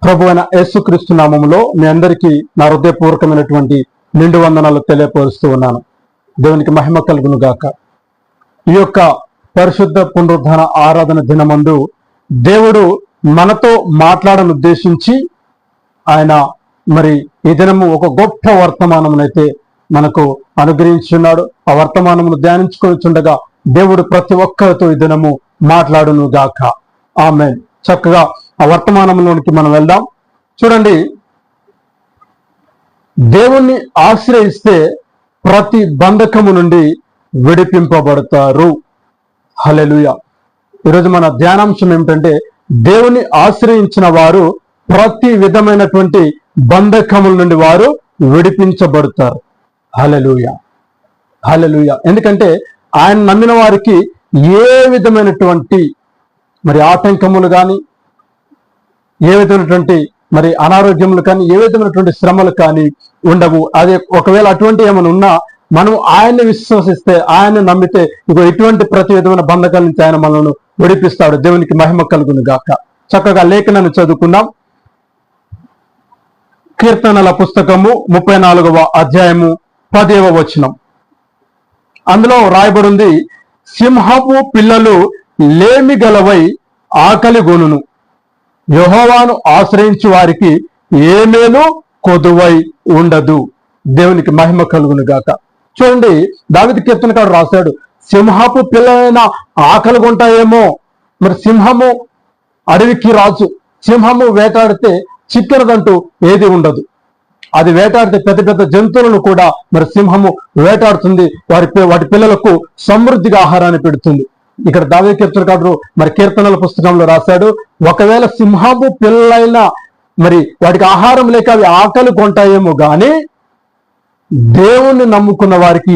ప్రభువైన యేసుక్రీస్తు నామములో మీ అందరికీ నా హృదయపూర్వకమైనటువంటి నిండు వందనాలు తెలియపరుస్తూ ఉన్నాను. దేవునికి మహిమ కలుగును గాక. ఈ యొక్క పరిశుద్ధ పునరుద్ధాన ఆరాధన దినమందు దేవుడు మనతో మాట్లాడను ఉద్దేశించి ఆయన మరి ఈ దినము ఒక గొప్ప వర్తమానమునైతే మనకు అనుగ్రహించున్నాడు. ఆ వర్తమానమును ధ్యానించుకొనిచుండగా దేవుడు ప్రతి ఒక్కరితో ఈ దినము మాట్లాడును గాక. ఆమేన్. చక్కగా ఆ వర్తమానంలోనికి మనం వెళ్దాం. చూడండి, దేవుణ్ణి ఆశ్రయిస్తే ప్రతి బంధకము నుండి విడిపింపబడతారు. హల్లెలూయా. ఈరోజు మన ధ్యానాంశం ఏమిటంటే, దేవుని ఆశ్రయించిన వారు ప్రతి విధమైనటువంటి బంధకముల నుండి వారు విడిపించబడతారు. హల్లెలూయా, హల్లెలూయా. ఎందుకంటే ఆయన నమ్మిన వారికి ఏ విధమైనటువంటి మరి ఆటంకములు కానీ, ఏ విధమైనటువంటి మరి అనారోగ్యములు కానీ, ఏ విధమైనటువంటి శ్రమలు కానీ ఉండవు. అదే ఒకవేళ అటువంటి ఏమైనా ఉన్నా మనం ఆయన్ని విశ్వసిస్తే, ఆయన్ని నమ్మితే ఇగో ఇటువంటి ప్రతి విధమైన బంధకాల నుంచి ఆయన మనల్ని విడిపిస్తాడు. దేవునికి మహిమ కలుగును గాక. చక్కగా లేఖనాన్ని చదువుకుందాం. కీర్తనల పుస్తకము 34వ అధ్యాయము 10వ వచనం. అందులో రాయబడి ఉంది, సింహపు పిల్లలు లేమి గలవై ఆకలి గొనును, యెహోవాను ఆశ్రయించు వారికి ఏ మేలు కొదువై ఉండదు. దేవునికి మహిమ కలుగును గాక. చూడండి, దావీదు కీర్తనకారుడు రాశాడు, సింహపు పిల్లలైన ఆకలి కొంటాయేమో. మరి సింహము అడవికి రాజు. సింహము వేటాడితే చిక్కనదంటూ ఏది ఉండదు. అది వేటాడితే పెద్ద పెద్ద జంతువులను కూడా మరి సింహము వేటాడుతుంది. వాటి పిల్లలకు సమృద్ధిగా ఆహారాన్ని పెడుతుంది. ఇక్కడ దావీదు కీర్తనకారుడు మరి కీర్తనల పుస్తకంలో రాశాడు, ఒకవేళ సింహపు పిల్లలైనా మరి వాటికి ఆహారం లేక అవి ఆకలి కొంటాయేమో గాని దేవుణ్ణి నమ్ముకున్న వారికి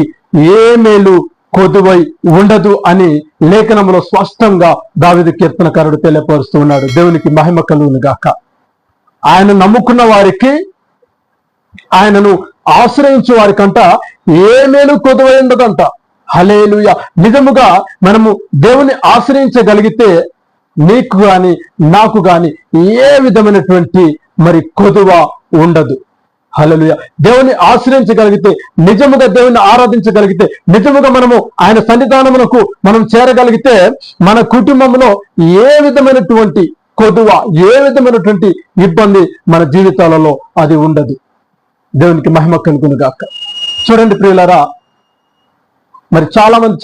ఏ మేలు కొదువై ఉండదు అని లేఖనంలో స్పష్టంగా దావీదు కీర్తనకారుడు తెలియపరుస్తూ ఉన్నాడు. దేవునికి మహిమ కలుగును గాక. ఆయన నమ్ముకున్న వారికి, ఆయనను ఆశ్రయించే వారికంట ఏ మేలు కొదువై ఉండదంట. హల్లెలూయా. నిజముగా మనము దేవుని ఆశ్రయించగలిగితే నీకు గాని నాకు గాని ఏ విధమైనటువంటి మరి కొదువ ఉండదు. హల్లెలూయా. దేవుని ఆశ్రయించగలిగితే, నిజముగా దేవుని ఆరాధించగలిగితే, నిజముగా మనము ఆయన సన్నిధానమునకు మనం చేరగలిగితే మన కుటుంబంలో ఏ విధమైనటువంటి కొదువ, ఏ విధమైనటువంటి ఇబ్బంది మన జీవితాలలో అది ఉండదు. దేవునికి మహిమ కలుగును గాక. చూడండి ప్రియులారా, మరి చాలా మంది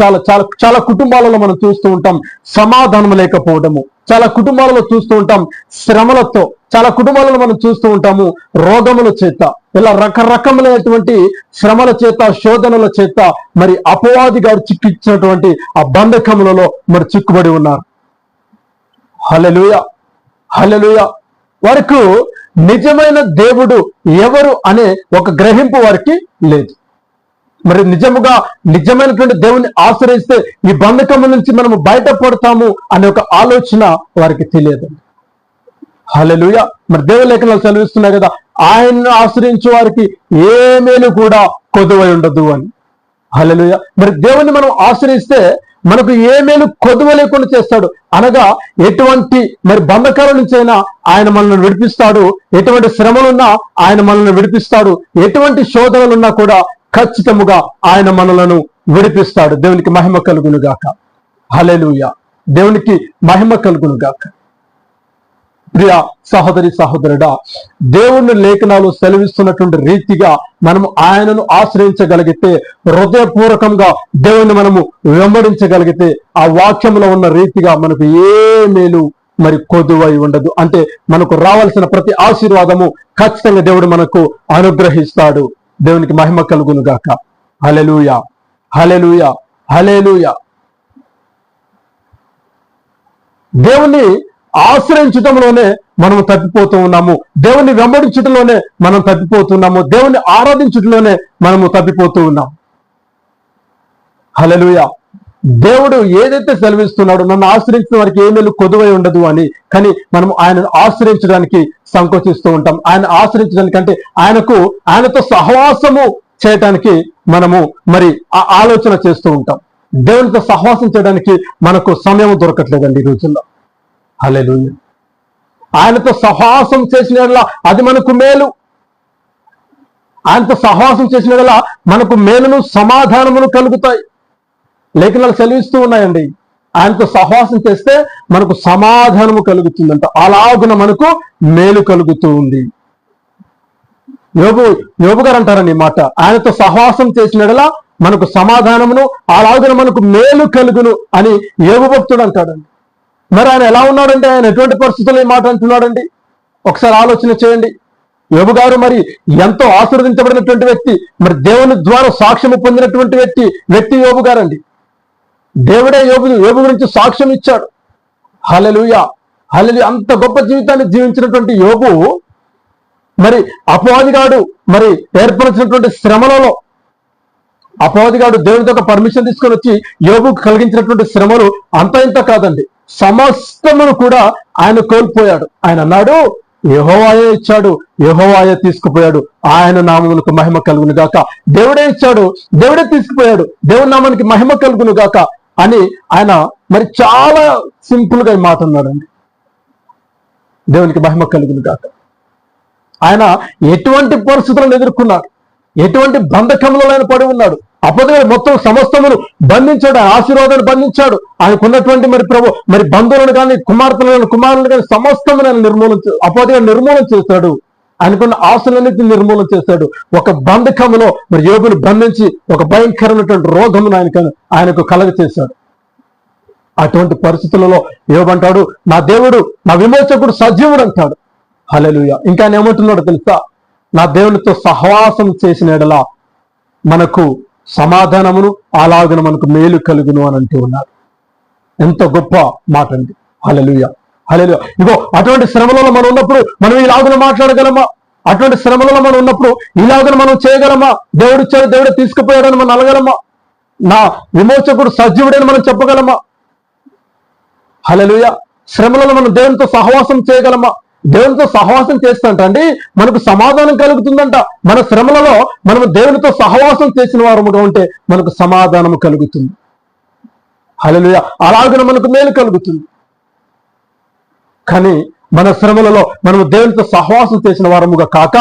చాలా కుటుంబాలలో మనం చూస్తూ ఉంటాం సమాధానం లేకపోవడము. చాలా కుటుంబాలలో చూస్తూ ఉంటాం శ్రమలతో. చాలా కుటుంబాలలో మనం చూస్తూ ఉంటాము రోగముల చేత, ఇలా రకరకములైనటువంటి శ్రమల చేత, శోధనల చేత మరి అపవాది గారు చిక్కించినటువంటి ఆ బంధకములలో మరి చిక్కుబడి ఉన్నారు. హల్లెలూయా, హల్లెలూయా. వారికి నిజమైన దేవుడు ఎవరు అనే ఒక గ్రహింపు వారికి లేదు. మరి నిజమైనటువంటి దేవుని ఆశ్రయిస్తే ఈ బంధకము నుంచి మనము బయటపడతాము అనే ఒక ఆలోచన వారికి తెలియదు. హల్లెలూయా. మరి దేవుని లేఖనాలు సెలవిస్తున్నాయి కదా, ఆయన్ని ఆశ్రయించే వారికి ఏ మేలు కూడా కొదువై ఉండదు అని. హల్లెలూయా. మరి దేవుని మనం ఆశ్రయిస్తే మనకు ఏ మేలు కొదువ లేకుండా చేస్తాడు. అనగా ఎటువంటి మరి బంధకాల నుంచైనా ఆయన మనల్ని విడిపిస్తాడు. ఎటువంటి శ్రమలున్నా ఆయన మనల్ని విడిపిస్తాడు. ఎటువంటి శోధనలున్నా కూడా ఖచ్చితముగా ఆయన మనలను విడిపిస్తాడు. దేవునికి మహిమ కలుగును గాక. హల్లెలూయా. దేవునికి మహిమ కలుగును గాక. ప్రియ సహోదరి సహోదరుడా, దేవుని లేఖనాలు సెలవిస్తున్నటువంటి రీతిగా మనము ఆయనను ఆశ్రయించగలిగితే, హృదయపూర్వకంగా దేవుని మనము వెంబడించగలిగితే, ఆ వాక్యంలో ఉన్న రీతిగా మనకు ఏ మేలు మరి కొదువై ఉండదు. అంటే మనకు రావాల్సిన ప్రతి ఆశీర్వాదము ఖచ్చితంగా దేవుడు మనకు అనుగ్రహిస్తాడు. దేవునికి మహిమ కలుగును గాక. హల్లెలూయా, హల్లెలూయా, హల్లెలూయా. దేవుణ్ణి ఆశ్రయించటంలోనే మనం తప్పిపోతూ ఉన్నాము. దేవుణ్ణి వెంబడించటంలోనే మనం తప్పిపోతున్నాము. దేవుణ్ణి ఆరాధించటంలోనే మనము తప్పిపోతూ ఉన్నాం. హల్లెలూయా. దేవుడు ఏదైతే సెలవిస్తున్నాడో, నన్ను ఆశ్రయించిన వారికి ఏ మేలు కొదువై ఉండదు అని, కానీ మనం ఆయనను ఆశ్రయించడానికి సంకోచిస్తూ ఉంటాం. ఆయన ఆశ్రయించడానికి అంటే ఆయనతో సహవాసము చేయటానికి మనము మరి ఆ ఆలోచన చేస్తూ ఉంటాం. దేవునితో సహవాసం చేయడానికి మనకు సమయం దొరకట్లేదండి ఈ రోజుల్లో. హల్లెలూయా. ఆయనతో సహవాసం చేసిన అది మనకు మేలు. ఆయనతో సహవాసం చేసిన మనకు మేలును సమాధానమును కలుగుతాయి. లేఖనాలు సెలవిస్తూ ఉన్నాయండి. ఆయనతో సహవాసం చేస్తే మనకు సమాధానము కలుగుతుందంట. అలాగున మనకు మేలు కలుగుతూ ఉంది. యోబు గారు అంటారండి ఈ మాట, ఆయనతో సహవాసం చేసినలా మనకు సమాధానమును అలాగున మనకు మేలు కలుగును అని యోబు భక్తుడు అంటాడండి. మరి ఆయన ఎలా ఉన్నాడంటే, ఆయన ఎటువంటి పరిస్థితుల్లో ఈ మాట అంటున్నాడండి? ఒకసారి ఆలోచన చేయండి. యోబు గారు మరి ఎంతో ఆశీర్వదించబడినటువంటి వ్యక్తి, మరి దేవుని ద్వారా సాక్ష్యము పొందినటువంటి వ్యక్తి యోబు గారండి. దేవుడే యోబు గురించి సాక్ష్యం ఇచ్చాడు. హల్లెలూయా, హల్లెలూయా. అంత గొప్ప జీవితాన్ని జీవించినటువంటి యోబు మరి అపవాదిగాడు మరి ఏర్పరిచినటువంటి శ్రమలలో అపవాదిగాడు దేవునితో ఒక పర్మిషన్ తీసుకొని వచ్చి యోబుకు కలిగించినటువంటి శ్రమలు అంత ఇంత కాదండి, సమస్తమును కూడా ఆయన కోల్పోయాడు. ఆయన అన్నాడు, యెహోవాయే ఇచ్చాడు, యెహోవాయే తీసుకుపోయాడు, ఆయన నామమునకు మహిమ కలుగును గాక. దేవుడే ఇచ్చాడు, దేవుడే తీసుకుపోయాడు, దేవుని నామానికి మహిమ కలుగును గాక అని ఆయన మరి చాలా సింపుల్ గా ఈ మాట అన్నాడండి. దేవునికి మహిమ కలుగును గాక. ఆయన ఎటువంటి పరిస్థితులను ఎదుర్కొన్నాడు, ఎటువంటి బంధకంలో ఆయన పడి ఉన్నాడు. అపవాది మొత్తం సమస్తమును బంధించాడు, ఆయన ఆశీర్వాదాన్ని బంధించాడు. ఆయనకున్నటువంటి మరి బంధువులను కానీ కుమారులను కానీ సమస్తమును ఆయన అపవాదిగా నిర్మూలన చేస్తాడు. ఆయనకున్న ఆశలన్నింటినీ నిర్మూలన చేస్తాడు. ఒక బంధకములో మరి యోబును బంధించి ఒక భయంకరమైనటువంటి రోగమును ఆయనకు కలగ చేశాడు. అటువంటి పరిస్థితులలో యోబు అంటాడు, నా దేవుడు, నా విమోచకుడు సజీవుడు అంటాడు. హల్లెలూయా. ఇంకా ఆయన ఏమంటున్నాడు తెలుసా? నా దేవునితో సహవాసం చేసిన ఎడలా మనకు సమాధానమును అలాగున మనకు మేలు కలుగును అని అంటూ ఉన్నాడు. ఎంత గొప్ప మాట అండి. హల్లెలూయా, హల్లెలూయా. ఇగో అటువంటి శ్రమలలో మనం ఉన్నప్పుడు మనం ఇలాగున మాట్లాడగలమా? అటువంటి శ్రమలలో మనం ఉన్నప్పుడు ఇలాగున మనం చేయగలమా? దేవుడు ఇచ్చాడు, దేవుడే తీసుకుపోయాడని మనం అనగలమా? నా విమోచకుడు సజీవుడని మనం చెప్పగలమా? హల్లెలూయా. శ్రమలలో మనం దేవునితో సహవాసం చేయగలమా? దేవునితో సహవాసం చేస్తుంటండి మనకు సమాధానం కలుగుతుందంట. మన శ్రమలలో మనము దేవునితో సహవాసం చేసిన వారముగా ఉంటే మనకు సమాధానము కలుగుతుంది. హల్లెలూయా. అలాగే మనకు మేలు కలుగుతుంది. కానీ మన శ్రమలలో మనము దేవునితో సహవాసం చేసిన వారముగా కాక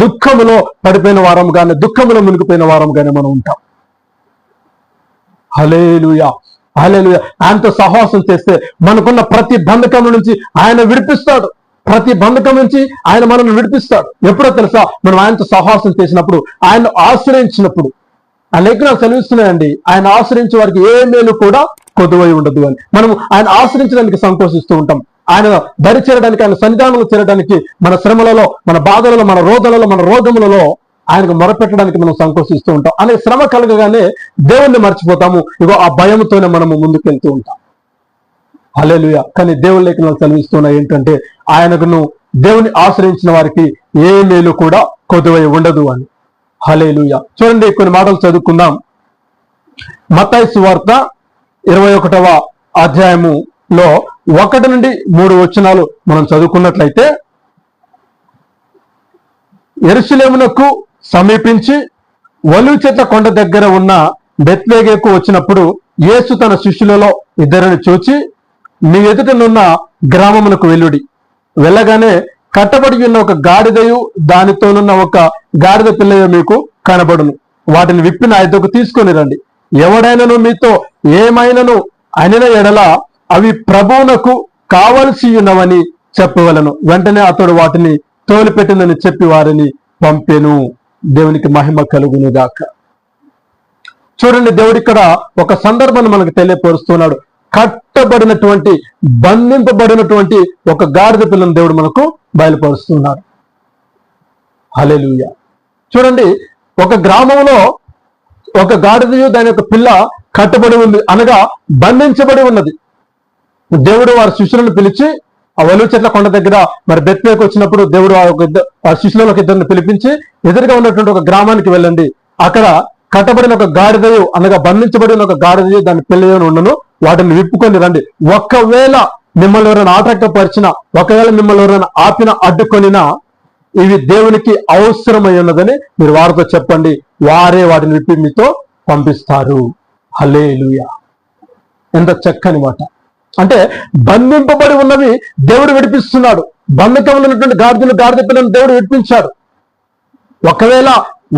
దుఃఖములో పడిపోయిన వారముగానే, దుఃఖములో మునిగిపోయిన వారముగానే మనం ఉంటాం. హల్లెలూయా, హల్లెలూయా. ఆయనతో సహవాసం చేస్తే మనకున్న ప్రతి బంధకం నుంచి ఆయన విడిపిస్తాడు. ప్రతి బంధకం నుంచి ఆయన మనల్ని విడిపిస్తాడు. ఎప్పుడో తెలుసా? మనం ఆయనతో సహవాసం చేసినప్పుడు, ఆయన ఆశ్రయించినప్పుడు. ఆ లేఖనాలు సెలవిస్తున్నాయండి, ఆయన ఆశ్రయించే వారికి ఏ మేలు కూడా కొదువై ఉండదు అని. మనం ఆయన ఆశ్రయించడానికి సంకోచిస్తూ ఉంటాం. ఆయన దరి చేరడానికి, ఆయన సన్నిధానంలో చేరడానికి, మన శ్రమలలో, మన బాధలలో, మన రోదలలో, మన రోగములలో ఆయనకు మొరపెట్టడానికి మనం సంకోచిస్తూ ఉంటాం. అనే శ్రమ కలగగానే దేవుణ్ణి మర్చిపోతాము. ఇగో ఆ భయంతోనే మనము ముందుకెళ్తూ ఉంటాం. హల్లెలూయా. కానీ దేవుని లేఖనాలు సెలవిస్తున్నాయి ఏంటంటే, ఆయనకును దేవుని ఆశ్రయించిన వారికి ఏ మేలు కూడా కొదువై ఉండదు అని. హల్లెలూయా. చూడండి, కొన్ని మాటలు చదువుకుందాం. మత్తయి సువార్త 21వ అధ్యాయములో 1 నుండి 3 వచనాలు మనం చదువుకున్నట్లయితే, యెరూషలేమునకు సమీపించి ఒలీవ చెట్ల కొండ దగ్గర ఉన్న బెత్లెహేముకు వచ్చినప్పుడు యేసు తన శిష్యులలో 2 చూచి, మీ ఎదుటనున్న గ్రామమునకు వెళ్ళుడి. వెళ్ళగానే కట్టబడి ఉన్న ఒక గాడిదయు దానితోనున్న ఒక గాడిద పిల్లయు మీకు కనబడును. వాటిని విప్పి నా యొద్దకు తీసుకొని రండి. ఎవడైనను మీతో ఏమైనను అనిన ఎడల అవి ప్రభువునకు కావలసి ఉన్నవని చెప్పవలను. వెంటనే అతడు వాటిని తోలిపెట్టిందని చెప్పి వారిని పంపెను. దేవునికి మహిమ కలుగును గాక. చూడండి, దేవుడు ఇక్కడ ఒక సందర్భాన్ని మనకు తెలియపరుస్తున్నాడు. కట్టబడినటువంటి, బంధింపబడినటువంటి ఒక గాడిద పిల్లను దేవుడు మనకు బయలుపరుస్తున్నాడు. హల్లెలూయా. చూడండి, ఒక గ్రామంలో ఒక గాడిదయు దాని యొక్క పిల్ల కట్టబడి ఉంది, అనగా బంధించబడి ఉన్నది. దేవుడు వారి శిష్యులను పిలిచి ఆ ఒలీవ చెట్ల కొండ దగ్గర మరి బెత్లెహేముకు వచ్చినప్పుడు దేవుడు ఆ శిష్యులలో 2 పిలిపించి, ఎదురుగా ఉన్నటువంటి ఒక గ్రామానికి వెళ్ళండి, అక్కడ కట్టబడిన ఒక గాడిదయు, అనగా బంధించబడిన ఒక గాడిదయు దాని పిల్లయు ఉండను, వాటిని విప్పుకొని రండి. ఒకవేళ మిమ్మల్ని ఎవరైనా ఆటంకపరిచినా, ఒకవేళ మిమ్మల్ని ఎవరైనా ఆపిన, అడ్డుకొనినా, ఇవి దేవునికి అవసరమై ఉన్నదని మీరు వారితో చెప్పండి, వారే వాటిని విప్పి మీతో పంపిస్తారు. హల్లెలూయా. ఎంత చక్కని మాట. అంటే బంధింపబడి ఉన్నవి దేవుడు విడిపిస్తున్నాడు, బంధకంలో ఉన్నటువంటి గాడిద పిల్లలను దేవుడు విడిపించాడు. ఒకవేళ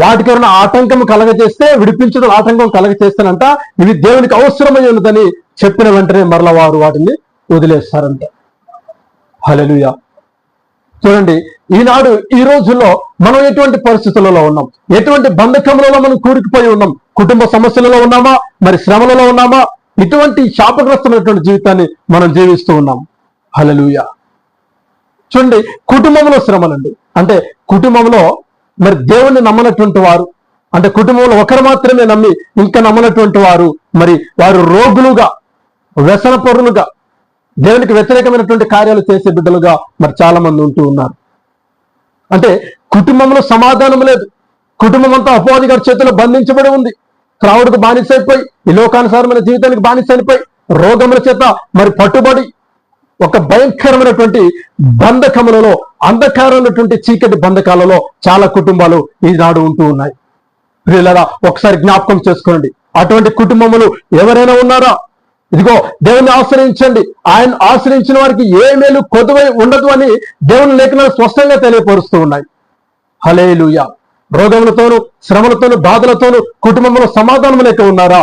వాటికి ఎవరైనా ఆటంకం కలగజేస్తే, విడిపించడం ఆటంకం కలగజేస్తానంట, ఇవి దేవునికి అవసరమై ఉన్నదని చెప్పిన వెంటనే మరలా వారు వాటిని వదిలేస్తారంట. హల్లెలూయా. చూడండి, ఈనాడు ఈ రోజుల్లో మనం ఎటువంటి పరిస్థితులలో ఉన్నాం, ఎటువంటి బంధకములలో మనం కూరుకుపోయి ఉన్నాం. కుటుంబ సమస్యలలో ఉన్నామా, మరి శ్రమలలో ఉన్నామా, ఇటువంటి శాపగ్రస్తమైనటువంటి జీవితాన్ని మనం జీవిస్తూ ఉన్నాం. హల్లెలూయా. చూడండి, కుటుంబంలో శ్రమలండి, అంటే కుటుంబంలో మరి దేవుణ్ణి నమ్మనటువంటి వారు, అంటే కుటుంబంలో ఒకరు మాత్రమే నమ్మి ఇంకా నమ్మనటువంటి వారు, మరి వారు రోగులుగా, వ్యసన పరులుగా, దేవునికి వ్యతిరేకమైనటువంటి కార్యాలు చేసే బిడ్డలుగా మరి చాలా మంది ఉంటూ ఉన్నారు. అంటే కుటుంబంలో సమాధానం లేదు, కుటుంబం అంతా అపవాది గారి చేతిలో బంధించబడి ఉంది. త్రావుడికి బానిసైపోయి, ఈ లోకానుసారమైన జీవితానికి బానిసైపోయి, రోగముల చేత మరి పట్టుబడి ఒక భయంకరమైనటువంటి బంధకములలో, అంధకారమైనటువంటి చీకటి బంధకాలలో చాలా కుటుంబాలు ఈనాడు ఉంటూ ఉన్నాయి. ప్రియులారా, ఒకసారి జ్ఞాపకం చేసుకోండి, అటువంటి కుటుంబములు ఎవరైనా ఉన్నారా? ఇదిగో దేవుని ఆశ్రయించండి, ఆయన ఆశ్రయించిన వారికి ఏ మేలు కొదువై ఉండదు అని దేవుని లేఖనాలు స్పష్టంగా తెలియపరుస్తూ ఉన్నాయి. హల్లెలూయా. రోగములతోనూ, శ్రమలతోనూ, బాధలతోనూ కుటుంబంలో సమాధానం లేక ఉన్నారా?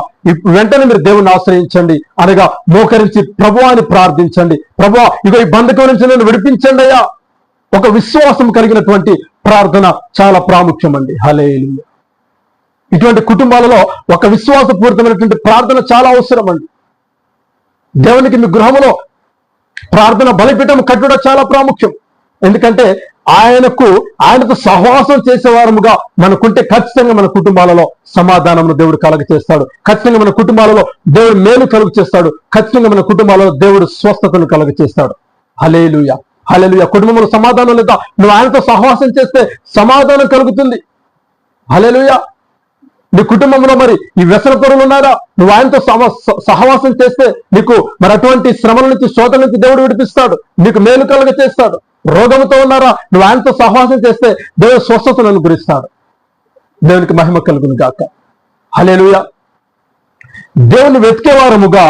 వెంటనే మీరు దేవుని ఆశ్రయించండి, అనగా మోకరించి ప్రభువాని ప్రార్థించండి. ప్రభువా, ఇగో ఈ బంధకం నుంచి నన్ను విడిపించండి అయ్యా. ఒక విశ్వాసం కలిగినటువంటి ప్రార్థన చాలా ప్రాముఖ్యం అండి. హల్లెలూయా. ఇటువంటి కుటుంబాలలో ఒక విశ్వాసపూరితమైనటువంటి ప్రార్థన చాలా అవసరం అండి. దేవునికి మీ గృహంలో ప్రార్థన బలిపీఠం కట్టడం చాలా ప్రాముఖ్యం. ఎందుకంటే ఆయనతో సహవాసం చేసేవారముగా మనకుంటే ఖచ్చితంగా మన కుటుంబాలలో సమాధానమును దేవుడు కలుగ చేస్తాడు. ఖచ్చితంగా మన కుటుంబాలలో దేవుడు మేలు కలుగ చేస్తాడు. ఖచ్చితంగా మన కుటుంబాలలో దేవుడు స్వస్థతను కలుగ చేస్తాడు. హల్లెలూయా. హల్లెలూయా. కుటుంబంలో సమాధానం లేదా, నువ్వు ఆయనతో సహవాసం చేస్తే సమాధానం కలుగుతుంది. హల్లెలూయా. నీ కుటుంబంలో మరి ఈ వ్యసన పరులు ఉన్నారా? నువ్వు ఆయనతో సహవాసం చేస్తే నీకు మరి అటువంటి శ్రమల నుంచి, శోధన నుంచి దేవుడు విడిపిస్తాడు, నీకు మేలు కలుగ చేస్తాడు. రోగంతో ఉన్నారా? నువ్వు ఆయనతో సహవాసం చేస్తే దేవుడు స్వస్థతను అనుగ్రహిస్తాడు. దేవునికి మహిమ కలుగును గాక. హల్లెలూయా. దేవుని వెతికేవారముగా,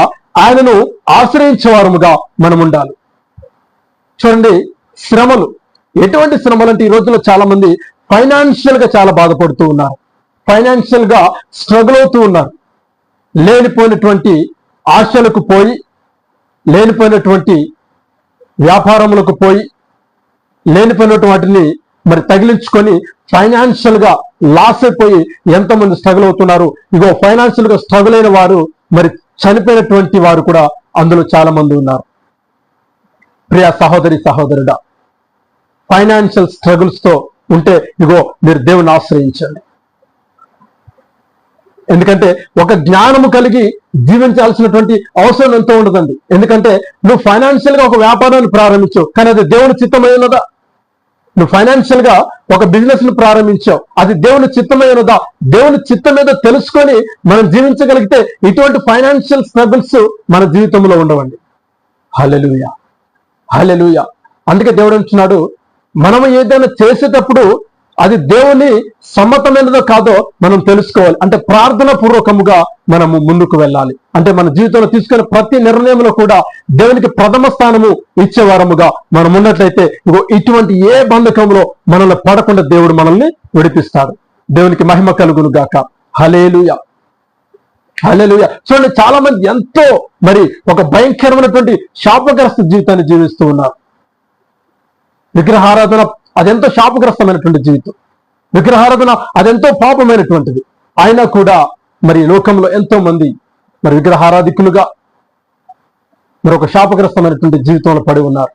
ఆయనను ఆశ్రయించేవారముగా మనం ఉండాలి. చూడండి, శ్రమలు, ఎటువంటి శ్రమలు అంటే ఈ రోజుల్లో చాలా మంది ఫైనాన్షియల్ గా చాలా బాధపడుతూ ఉన్నారు, ఫైనాన్షియల్ గా స్ట్రగుల్ అవుతూ ఉన్నారు. లేనిపోయినటువంటి ఆశలకు పోయి, లేనిపోయినటువంటి వ్యాపారములకు పోయి, లేనిపోయినటువంటి వాటిని మరి తగిలించుకొని ఫైనాన్షియల్ గా లాస్ అయిపోయి ఎంతమంది స్ట్రగుల్ అవుతున్నారు. ఇగో ఫైనాన్షియల్ గా స్ట్రగుల్ అయిన వారు మరి చనిపోయినటువంటి వారు కూడా అందులో చాలా మంది ఉన్నారు. ప్రియ సహోదరి, సహోదరుడా, ఫైనాన్షియల్ స్ట్రగుల్స్ తో ఉంటే ఇగో మీరు దేవుని ఆశ్రయించండి. ఎందుకంటే ఒక జ్ఞానము కలిగి జీవించాల్సినటువంటి అవసరం ఎంతో ఉండదండి. ఎందుకంటే నువ్వు ఫైనాన్షియల్ గా ఒక వ్యాపారాన్ని ప్రారంభించావు, కానీ అది దేవుని చిత్తమైనదా? నువ్వు ఫైనాన్షియల్ గా ఒక బిజినెస్ ను ప్రారంభించావు, అది దేవుని చిత్తమైనదా? దేవుని చిత్తం మీద తెలుసుకొని మనం జీవించగలిగితే ఇటువంటి ఫైనాన్షియల్ స్ట్రగుల్స్ మన జీవితంలో ఉండవండి. హల్లెలూయా. హల్లెలూయా. అందుకే దేవుడు అంటున్నాడు, మనం ఏదైనా చేసేటప్పుడు అది దేవుని సమ్మతమైనదో కాదో మనం తెలుసుకోవాలి. అంటే ప్రార్థన పూర్వకముగా మనము ముందుకు వెళ్ళాలి. అంటే మన జీవితంలో తీసుకునే ప్రతి నిర్ణయంలో కూడా దేవునికి ప్రథమ స్థానము ఇచ్చేవారముగా మనం ఉన్నట్లయితే ఇగో ఇటువంటి ఏ బంధకంలో మనల్ని పడకుండా దేవుడు మనల్ని విడిపిస్తాడు. దేవునికి మహిమ కలుగును గాక. హల్లెలూయా. హల్లెలూయా. చూడండి, చాలా మంది ఎంతో మరి ఒక భయంకరమైనటువంటి శాపగ్రస్త జీవితాన్ని జీవిస్తూ ఉన్నారు. విగ్రహారాధన అదెంతో శాపగ్రస్తమైనటువంటి జీవితం. విగ్రహారాధన అదెంతో పాపమైనటువంటిది. అయినా కూడా మరి లోకంలో ఎంతో మంది మరి విగ్రహారాధికులుగా మరి ఒక శాపగ్రస్తమైనటువంటి జీవితంలో పడి ఉన్నారు.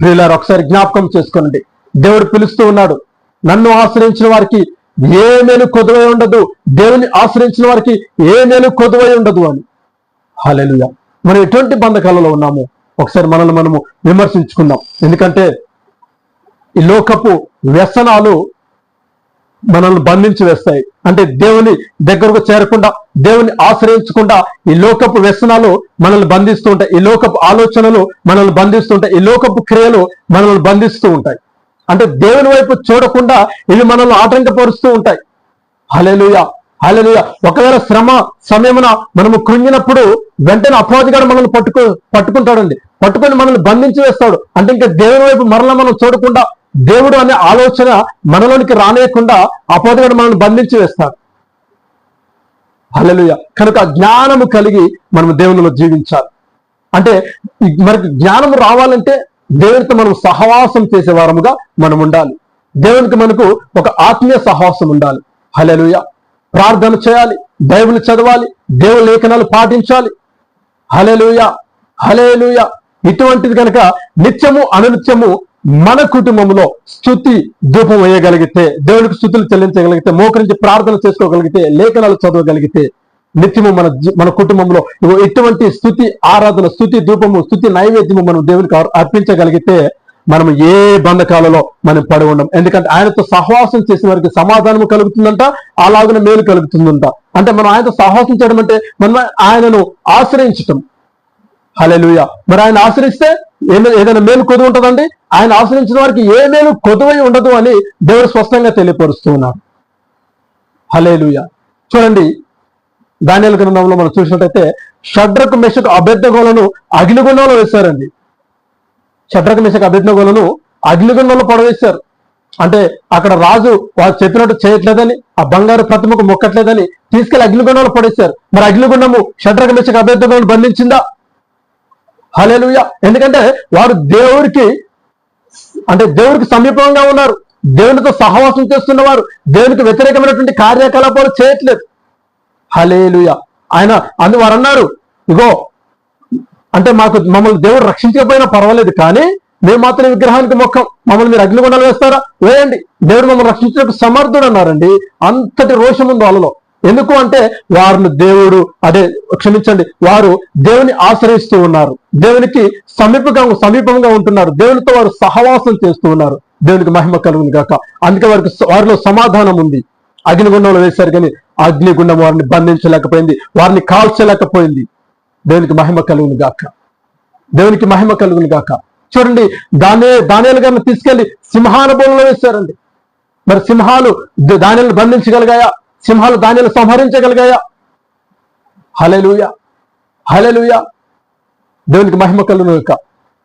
ప్రియులారా, ఒకసారి జ్ఞాపకం చేసుకోనండి, దేవుడు పిలుస్తూ ఉన్నాడు, నన్ను ఆశ్రయించిన వారికి ఏ మేలు కొదువై ఉండదు, దేవుని ఆశ్రయించిన వారికి ఏ మేలు కొదువై ఉండదు అని. హల్లెలూయా. మనం ఎటువంటి బంధకాలలో ఉన్నాము ఒకసారి మనల్ని మనము విమర్శించుకుందాం. ఎందుకంటే ఈ లోకపు వ్యసనాలు మనల్ని బంధించి వేస్తాయి. అంటే దేవుని దగ్గరకు చేరకుండా, దేవుని ఆశ్రయించకుండా ఈ లోకపు వ్యసనాలు మనల్ని బంధిస్తూ ఉంటాయి. ఈ లోకపు ఆలోచనలు మనల్ని బంధిస్తూ ఉంటాయి. ఈ లోకపు క్రియలు మనల్ని బంధిస్తూ ఉంటాయి. అంటే దేవుని వైపు చూడకుండా ఇవి మనల్ని ఆటంకపరుస్తూ ఉంటాయి. హల్లెలూయా. హల్లెలూయా. ఒకవేళ శ్రమ సమయమున మనము కృంగినప్పుడు వెంటనే అపవాదిగాడు మనల్ని పట్టుకుంటాడండి. పట్టుకొని మనల్ని బంధించి వేస్తాడు. అంటే ఇంకా దేవుని వైపు మరలా మనం చూడకుండా, దేవుడు అనే ఆలోచన మనలోనికి రానియకుండా అపవాదిగాడు మనల్ని బంధించి వేస్తాడు. హల్లెలూయా. కనుక జ్ఞానము కలిగి మనం దేవునిలో జీవించాలి. అంటే మనకి జ్ఞానం రావాలంటే దేవునితో మనం సహవాసం చేసే వారముగా మనం ఉండాలి. దేవునికి మనకు ఒక ఆత్మీయ సహవాసం ఉండాలి. హల్లెలూయా. ప్రార్థన చేయాలి, బైబిల్ చదవాలి, దేవుని లేఖనాలు పాటించాలి. హల్లెలూయా, హల్లెలూయా. ఇటువంటిది కనుక నిత్యము అనునిత్యము మన కుటుంబంలో స్తుతి ధూపం వేయగలిగితే, దేవునికి స్తుతులు చెల్లించగలిగితే, మోకరించి ప్రార్థన చేసుకోగలిగితే, లేఖనాలు చదవగలిగితే, నిత్యము మన కుటుంబంలో ఎటువంటి స్తుతి ఆరాధన, స్తుతి ధూపము, స్తుతి నైవేద్యము మనం దేవునికి అర్పించగలిగితే మనం ఏ బంధకాలలో మనం పడి ఉండం. ఎందుకంటే ఆయనతో సహవాసం చేసిన వారికి సమాధానము కలుగుతుందంట, అలాగనే మేలు కలుగుతుందంట. అంటే మనం ఆయనతో సహవాసం చేయడం అంటే మనం ఆయనను ఆశ్రయించటం. హల్లెలూయా. మరి ఆయన ఆశ్రయిస్తే ఏదైనా మేలు కొదువు ఉంటుందండి. ఆయన ఆశ్రయించిన వారికి ఏ మేలు కొదువై ఉండదు అని దేవుడు స్పష్టంగా తెలియపరుస్తూ ఉన్నారు. హల్లెలూయా. చూడండి, దానియేలు గ్రంథంలో మనం చూసినట్టయితే షడ్రకు మెషకు అబేద్నెగోలను అగ్నిగుండంలో వేశారండి. షడ్రకు మెషకు అబేద్నెగోలను అగ్నిగుండంలో పడవేశారు. అంటే అక్కడ రాజు వారు చెప్పినట్టు చేయట్లేదని, ఆ బంగారు ప్రతిమకు మొక్కట్లేదని తీసుకెళ్లి అగ్నిగుండంలో పడేశారు. మరి అగ్నిగుండము షడ్రకు మెషకు అబేద్నెగోలను బంధించిందా? హల్లెలూయా. ఎందుకంటే వారు దేవుడికి సమీపంగా ఉన్నారు, దేవునితో సహవాసం చేస్తున్నవారు, దేవునికి వ్యతిరేకమైనటువంటి కార్యకలాపాలు చేయట్లేదు. హల్లెలూయా. వారు అన్నారు, ఇగో అంటే మమ్మల్ని దేవుడు రక్షించకపోయినా పర్వాలేదు, కానీ మేము మాత్రం విగ్రహానికి మొక్కం, మమ్మల్ని మీరు అగ్నిగుండాలు వేస్తారా? వేయండి, దేవుడు మమ్మల్ని రక్షించడానికి సమర్థుడు అన్నారండి. అంతటి రోషం ఉంది వాళ్ళలో. ఎందుకు అంటే వారు దేవుని ఆశ్రయిస్తూ ఉన్నారు, దేవునికి సమీపంగా ఉంటున్నారు, దేవునితో వారు సహవాసం చేస్తూ ఉన్నారు. దేవునికి మహిమ కలుగును గాక. అందుకే వారిలో సమాధానం ఉంది. అగ్నిగుండంలో వేశారు కానీ అగ్నిగుండం వారిని బంధించలేకపోయింది, వారిని కాల్చలేకపోయింది. దేవునికి మహిమ కలుగును గాక. దేవునికి మహిమ కలుగును గాక. చూడండి, దానియేలు గారిని తీసుకెళ్లి సింహాల బోన్లో వేశారండి. మరి సింహాలు దానియేలును బంధించగలిగాయా? సింహాలు దానియేలును సంహరించగలిగాయా? హల్లెలూయా, హల్లెలూయా. దేవునికి మహిమ కలుగును గాక.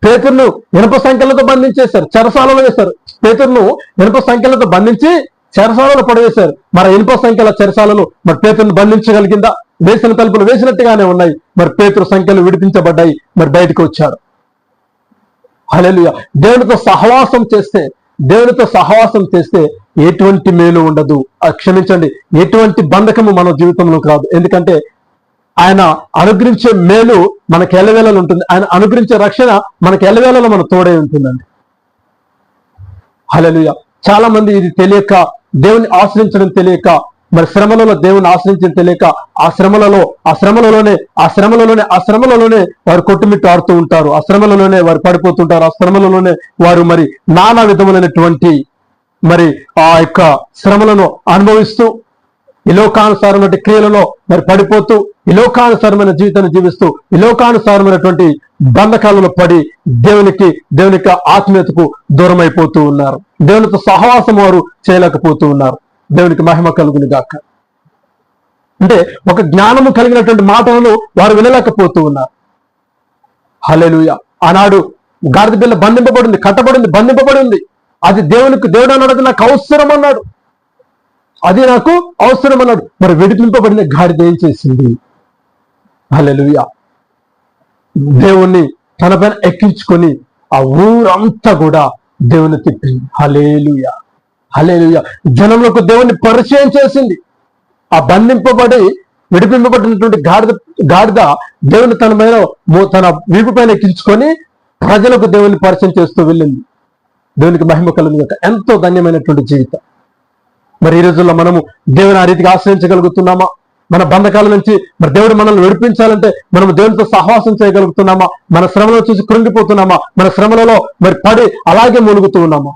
పేతురును ఇనుప సంఖ్యలతో బంధించేశారు, చెరసాలలో వేశారు. పేతురును ఇనుప సంఖ్యలతో బంధించి చెరసాలలో పడవేశారు. మరి ఇనుప సంఖ్యల చెరసాలలో మరి పేతురును బంధించగలిగిందా? వేసిన తలుపులు వేసినట్టుగానే ఉన్నాయి. మరి పేతురు సంఖ్యలు విడిపించబడ్డాయి, మరి బయటకు వచ్చారు. హల్లెలూయా. దేవునితో సహవాసం చేస్తే ఎటువంటి మేలు ఉండదు. క్షమించండి, ఎటువంటి బంధకము మన జీవితంలో కాదు. ఎందుకంటే ఆయన అనుగ్రహించే మేలు మనకు ఎల్లవేళలో ఉంటుంది. ఆయన అనుగ్రహించే రక్షణ మనకు ఎల్లవేళలో మన తోడే ఉంటుందండి. హల్లెలూయా. చాలా మంది ఇది తెలియక, దేవుని ఆశ్రయించడం తెలియక, మరి శ్రమలలో దేవుని ఆశ్రయించడం తెలియక ఆ శ్రమలలోనే వారు కొట్టుమిట్టు ఆడుతూ ఉంటారు. ఆ శ్రమలలోనే వారు పడిపోతుంటారు. ఆ శ్రమలలోనే వారు మరి నానా విధములైనటువంటి మరి ఆ యొక్క శ్రమలను అనుభవిస్తూ, ఈ లోకానుసారమైన క్రియలలో మరి పడిపోతూ, ఈ లోకానుసారమైన జీవితాన్ని జీవిస్తూ, ఈ లోకానుసారమైనటువంటి బంధకాలలో పడి దేవునికి ఆత్మీయతకు దూరం అయిపోతూ ఉన్నారు. దేవునితో సహవాసం వారు చేయలేకపోతూ ఉన్నారు. దేవునికి మహిమ కలుగును గాక. అంటే ఒక జ్ఞానము కలిగినటువంటి మాటలను వారు వినలేకపోతూ ఉన్నారు. హల్లెలూయా. ఆనాడు గాడిద పిల్ల బంధింపబడి ఉంది. అది దేవుడు అన్నాడు, నాకు అవసరం అన్నాడు. అది నాకు అవసరం అన్నాడు. మరి విడిపింపబడిన గాడిద ఏం చేసింది? హల్లెలూయా. దేవుణ్ణి తన పైన ఎక్కించుకొని ఆ ఊరంతా కూడా దేవుని తిప్పింది. హల్లెలూయా, హల్లెలూయా. జనంలోకి దేవుణ్ణి పరిచయం చేసింది. ఆ విడిపింపబడినటువంటి గాడిద దేవుని తన వీపు పైన ఎక్కించుకొని ప్రజలకు దేవుని పరిచయం చేస్తూ వెళ్ళింది. దేవునికి మహిమ కలుగును గాక. ఎంతో ధన్యమైనటువంటి జీవితం. మరి ఈ రోజుల్లో మనము దేవుని ఆ రీతిగా ఆశ్రయించగలుగుతున్నామా? మన బంధకాల నుంచి మరి దేవుడు మనల్ని విడిపించాలంటే మనం దేవునితో సహవాసం చేయగలుగుతున్నామా? మన శ్రమలో చూసి కృంగిపోతున్నామా? మన శ్రమలలో మరి పడి అలాగే మునుగుతూ ఉన్నామా?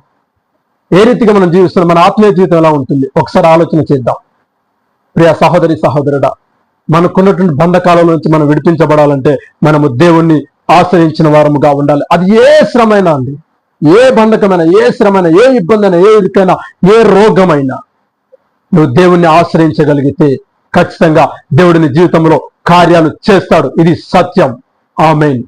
ఏ రీతిగా మనం జీవిస్తున్నాం? మన ఆత్మీయ జీవితం ఎలా ఉంటుంది? ఒకసారి ఆలోచన చేద్దాం. ప్రియ సహోదరి సహోదరుడా, మనకున్నటువంటి బంధకాల నుంచి మనం విడిపించబడాలంటే మనము దేవుణ్ణి ఆశ్రయించిన వారముగా ఉండాలి. అది ఏ శ్రమైనా అండి, ఏ బంధకమైనా, ఏ శ్రమైనా, ఏ ఇబ్బంది అయినా, ఏ ఇరుకైనా, ఏ రోగమైనా, నువ్వు దేవుణ్ణి ఆశ్రయించగలిగితే ఖచ్చితంగా దేవుడిని జీవితంలో కార్యాలు చేస్తాడు. ఇది సత్యం. ఆమేన్.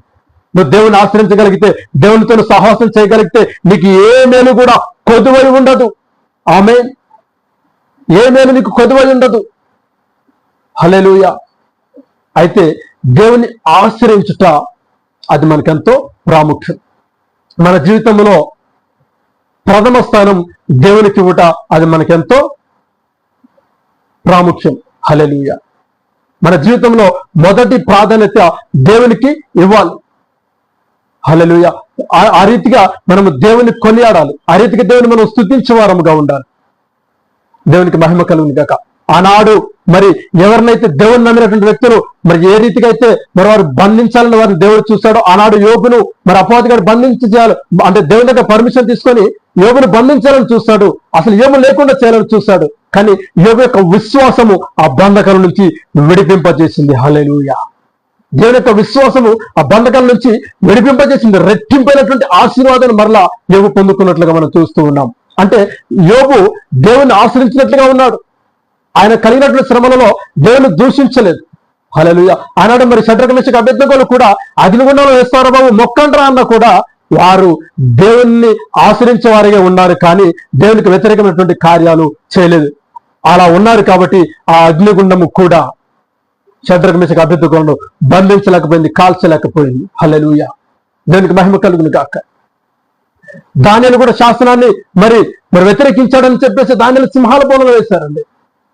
నువ్వు దేవుని ఆశ్రయించగలిగితే, దేవునితో సహవాసం చేయగలిగితే నీకు ఏ మేలు కూడా కొదువై ఉండదు. ఆమేన్. ఏ మేలు నీకు కొదువై ఉండదు. హల్లెలూయా. అయితే దేవుని ఆశ్రయించుట అది మనకెంతో ప్రాముఖ్యం. మన జీవితంలో ప్రథమ స్థానం దేవునికి ఇవ్వట అది మనకెంతో ప్రాముఖ్యం. హల్లెలూయా. మన జీవితంలో మొదటి ప్రాధాన్యత దేవునికి ఇవ్వాలి. హల్లెలూయా. ఆ రీతిగా మనము దేవుని కొనియాడాలి. ఆ రీతిగా దేవుని మనం స్తుతించే వారముగా ఉండాలి. దేవునికి మహిమ కలుగును గాక. ఆనాడు మరి ఎవరినైతే దేవుని నమ్మినటువంటి వ్యక్తులు మరి ఏ రీతిగా అయితే మరి వారు బంధించాలని వారిని దేవుడు చూశాడో, ఆనాడు యోబును మరి అపవాది గారు బంధించాలి అంటే దేవుని దగ్గర పర్మిషన్ తీసుకొని యోబును బంధించాలని చూస్తాడు. అసలు యోబు లేకుండా చేయాలని చూస్తాడు. కానీ యోబు యొక్క విశ్వాసము ఆ బంధకాల నుంచి విడిపింపజేసింది. హల్లెలూయా. దేవుని యొక్క విశ్వాసము ఆ బంధకాల నుంచి విడిపింపజేసింది. రెట్టింపైనటువంటి ఆశీర్వాదాన్ని మరలా యోబు పొందుకున్నట్లుగా మనం చూస్తూ ఉన్నాం. అంటే యోబు దేవుని ఆశ్రయించినట్లుగా ఉన్నాడు. ఆయన కలిగినటువంటి శ్రమలలో దేవుని దూషించలేదు. హల్లెలూయా. ఆనాడు మరి షడ్రక మేషక అబేద్నెగోలు కూడా అగ్నిగుండంలో వేస్తారో బాబు మొక్కండ్రా అన్న కూడా వారు దేవుణ్ణి ఆశ్రయించే వారిగా ఉన్నారు. కానీ దేవునికి వ్యతిరేకమైనటువంటి కార్యాలు చేయలేదు. అలా ఉన్నారు కాబట్టి ఆ అగ్నిగుండము కూడా షడ్రక మేషక అబేద్నెగోలను బంధించలేకపోయింది, కాల్చలేకపోయింది. హల్లెలూయా. దేవునికి మహిమ కలుగును గాక. దానియేలు కూడా శాసనాన్ని మరి వ్యతిరేకించాడని చెప్పేసి దానియేలు సింహాల బోనులో వేశారండి.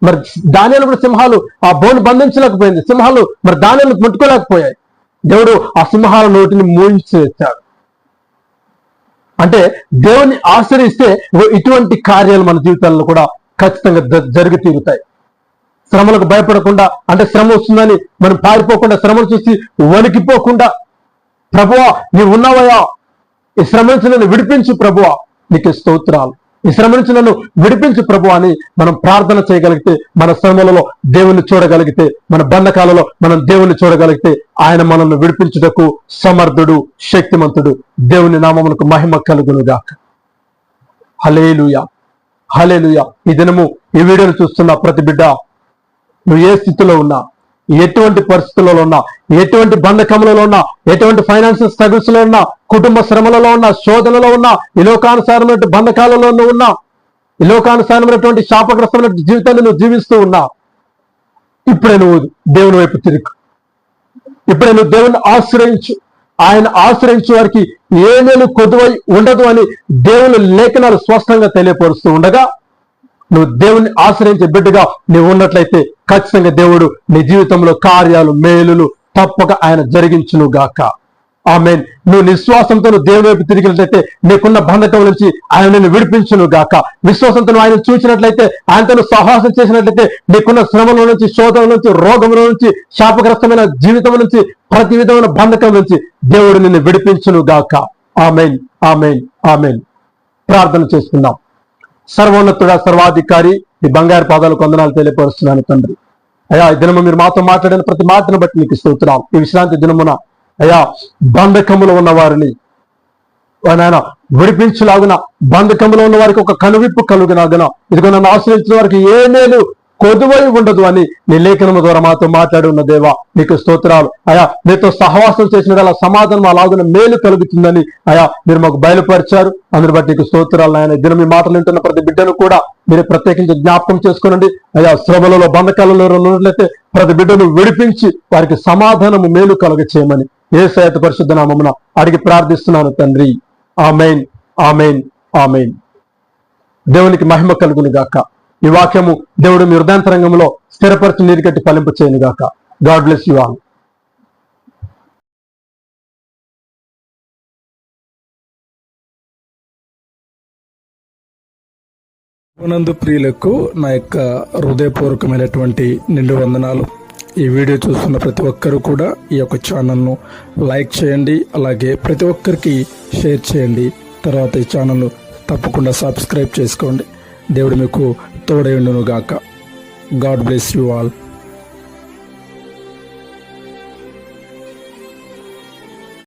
మరి దానియేలు కూడా సింహాలు ఆ బోను బంధించలేకపోయింది. సింహాలు మరి దానియేలు ముట్టుకోలేకపోయాయి. దేవుడు ఆ సింహాల నోటిని మూయించి వేశాడు. అంటే దేవుని ఆశ్రయిస్తే ఇటువంటి కార్యాలు మన జీవితాల్లో కూడా ఖచ్చితంగా జరిగి తీరుతాయి. శ్రమలకు భయపడకుండా, అంటే శ్రమ వస్తుందని మనం పారిపోకుండా, శ్రమను చూసి వణికిపోకుండా, ప్రభువా నీవు ఉన్నావయ్యా, ఈ శ్రమ నుంచి నన్ను విడిపించు ప్రభువా, నీకు స్తోత్రాలు, ఈ శ్రమ నుంచి నన్ను విడిపించు ప్రభు అని మనం ప్రార్థన చేయగలిగితే, మన శ్రమలలో దేవుణ్ణి చూడగలిగితే, మన బంధకాలలో మనం దేవుణ్ణి చూడగలిగితే, ఆయన మనల్ని విడిపించుటకు సమర్థుడు, శక్తిమంతుడు. దేవుని నామమునకు మహిమ కలుగును గాక. హల్లెలూయా. హల్లెలూయా. ఈ దినము ఈ వీడియోను చూస్తున్న ప్రతి బిడ్డ, నువ్వు ఏ స్థితిలో ఉన్నా, ఎటువంటి పరిస్థితులలో ఉన్నా, ఎటువంటి బంధకములలో ఉన్నా, ఎటువంటి ఫైనాన్షియల్ స్ట్రగుల్స్ లో ఉన్నా, కుటుంబ శ్రమలలో ఉన్నా, శోధనలో ఉన్నా, ఈ లోకానుసారమైన బంధకాలలో ఉన్నా, ఈ లోకానుసారమైనటువంటి శాపగ్రస్తమైన జీవితాన్ని నువ్వు జీవిస్తూ ఉన్నా, ఇప్పుడే నువ్వు దేవుని వైపు తిరుగు. ఇప్పుడే నువ్వు దేవుని ఆశ్రయించు. ఆయన ఆశ్రయించే వారికి ఏ మేలు కొదువై ఉండదు అని దేవుని లేఖనాలు స్పష్టంగా తెలియపరుస్తూ ఉండగా, నువ్వు దేవుని ఆశ్రయించే బిడ్డగా నువ్వు ఉన్నట్లయితే ఖచ్చితంగా దేవుడు నీ జీవితంలో కార్యాలు, మేలులు తప్పక ఆయన జరిగించును గాక. ఆమేన్. నువ్వు నిశ్వాసంతో దేవుని వైపు తిరిగినట్లయితే నీకున్న బంధకం నుంచి ఆయన నిన్ను విడిపించును గాక. విశ్వాసంతో ఆయన చూసినట్లయితే, ఆయనతో సహవాసం చేసినట్లయితే నీకున్న శ్రమల నుంచి, శోధన నుంచి, రోగముల నుంచి, శాపగ్రస్తమైన జీవితం నుంచి, ప్రతి విధమైన బంధకం నుంచి దేవుడు నిన్ను విడిపించును గాక. ఆమేన్. ఆమేన్. ఆమేన్. ప్రార్థన చేసుకుందాం. సర్వోన్నతుడా, సర్వాధికారి, ఈ బంగారు పాదాలకు వందనాలు తెలియపరుస్తున్నాను తండ్రి. అయ్యా, ఈ దినము మీరు మాతో మాట్లాడిన ప్రతి మాటను బట్టి నీకు స్తోత్రం. ఈ విశ్రాంతి దినమున అయ్యా బంధకములో ఉన్న వారిని నాయన విడిపించులాగున, బంధకములో ఉన్న వారికి ఒక కనువిప్పు కలుగునాగున, ఇదిగో నన్ను ఆశ్రయించిన వారికి ఏ మేలు కొదువై ఉండదు అని నీ లేఖనము ద్వారా మాతో మాట్లాడి ఉన్న దేవా నీకు స్తోత్రాలు. అయా, నీతో సహవాసం చేసిన అలా సమాధానం, అలాగున మేలు కలుగుతుందని అయా మీరు మాకు బయలుపరిచారు. అందుని బట్టి నీకు స్తోత్రాలు. ఆయన దినం మీ మాటలు వింటున్న ప్రతి బిడ్డను కూడా మీరు ప్రత్యేకించి జ్ఞాపకం చేసుకోనండి. అయా, శ్రమలలో, బంధకాలలో ఉన్నట్లయితే ప్రతి బిడ్డను విడిపించి వారికి సమాధానము, మేలు కలుగ చేయమని యేసయ్య పరిశుద్ధ నామమున అడిగి ప్రార్థిస్తున్నాను తండ్రి. ఆమేన్. ఆమేన్. ఆమేన్. దేవునికి మహిమ కలుగును గాక. ఈ వాక్యము దేవుడు మీ హృదయాంతరంగంలో స్థిరపరిచి నీరుకట్టి ఫలింపు చేయను గాక. God bless you all. నందు ప్రియులకు నా యొక్క హృదయపూర్వకమైనటువంటి నిండు వందనాలు. ఈ వీడియో చూస్తున్న ప్రతి ఒక్కరూ కూడా ఈ యొక్క ఛానల్ను లైక్ చేయండి, అలాగే ప్రతి ఒక్కరికి షేర్ చేయండి. తర్వాత ఈ ఛానల్ను తప్పకుండా సబ్స్క్రైబ్ చేసుకోండి. దేవుడు మీకు తోడై ఉండును గాక. God bless you all.